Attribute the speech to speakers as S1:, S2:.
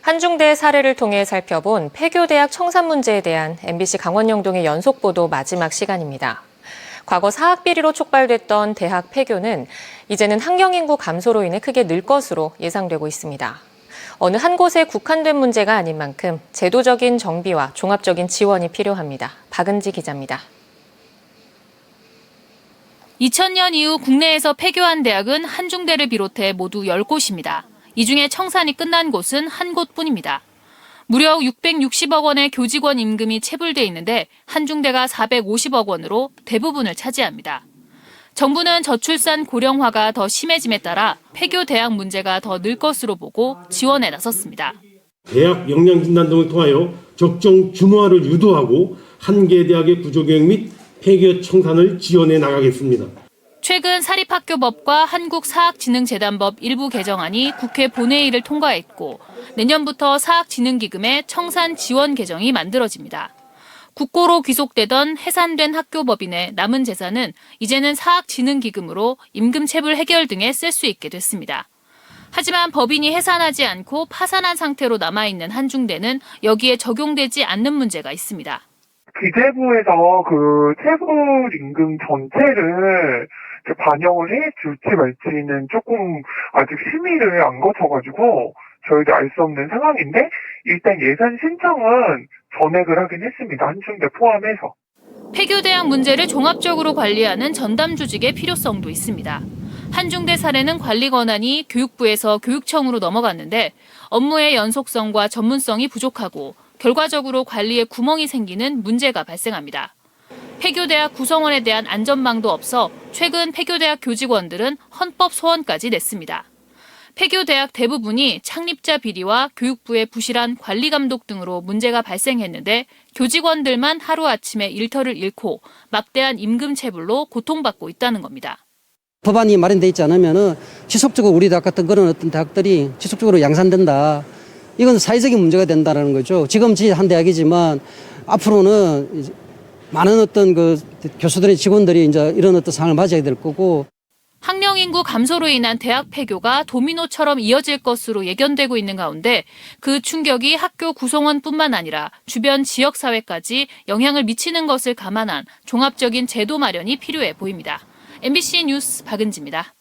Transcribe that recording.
S1: 한중대 사례를 통해 살펴본 폐교대학 청산 문제에 대한 MBC 강원영동의 연속 보도 마지막 시간입니다. 과거 사학 비리로 촉발됐던 대학 폐교는 이제는 학령 인구 감소로 인해 크게 늘 것으로 예상되고 있습니다. 어느 한 곳에 국한된 문제가 아닌 만큼 제도적인 정비와 종합적인 지원이 필요합니다. 박은지 기자입니다.
S2: 2000년 이후 국내에서 폐교한 대학은 한중대를 비롯해 모두 10곳입니다. 이 중에 청산이 끝난 곳은 한 곳뿐입니다. 무려 660억 원의 교직원 임금이 체불돼 있는데 한중대가 450억 원으로 대부분을 차지합니다. 정부는 저출산 고령화가 더 심해짐에 따라 폐교 대학 문제가 더 늘 것으로 보고 지원에 나섰습니다.
S3: 대학 역량 진단 등을 통하여 적정 규모화를 유도하고 한 개 대학의 구조개혁 및 폐교 청산을 지원해 나가겠습니다.
S2: 최근 사립학교법과 한국사학진흥재단법 일부 개정안이 국회 본회의를 통과했고 내년부터 사학진흥기금의 청산 지원 개정이 만들어집니다. 국고로 귀속되던 해산된 학교법인의 남은 재산은 이제는 사학진흥기금으로 임금체불 해결 등에 쓸 수 있게 됐습니다. 하지만 법인이 해산하지 않고 파산한 상태로 남아있는 한중대는 여기에 적용되지 않는 문제가 있습니다.
S4: 기재부에서 체불 임금 전체를 반영을 해줄지 말지는 조금 아직 심의를 안 거쳐가지고 저희도 알 수 없는 상황인데 일단 예산 신청은 전액을 하긴 했습니다. 한중대 포함해서.
S2: 폐교대학 문제를 종합적으로 관리하는 전담 조직의 필요성도 있습니다. 한중대 사례는 관리 권한이 교육부에서 교육청으로 넘어갔는데 업무의 연속성과 전문성이 부족하고 결과적으로 관리에 구멍이 생기는 문제가 발생합니다. 폐교대학 구성원에 대한 안전망도 없어 최근 폐교대학 교직원들은 헌법 소원까지 냈습니다. 폐교대학 대부분이 창립자 비리와 교육부의 부실한 관리 감독 등으로 문제가 발생했는데 교직원들만 하루아침에 일터를 잃고 막대한 임금 체불로 고통받고 있다는 겁니다.
S5: 법안이 마련돼 있지 않으면 지속적으로 우리 대학 같은 그런 어떤 대학들이 지속적으로 양산된다. 이건 사회적인 문제가 된다는 거죠. 지금 한 대학이지만 앞으로는 많은 어떤 교수들의 직원들이 이제 이런 어떤 상황을 맞이해야 될 거고.
S2: 학령 인구 감소로 인한 대학 폐교가 도미노처럼 이어질 것으로 예견되고 있는 가운데 그 충격이 학교 구성원뿐만 아니라 주변 지역 사회까지 영향을 미치는 것을 감안한 종합적인 제도 마련이 필요해 보입니다. MBC 뉴스 박은지입니다.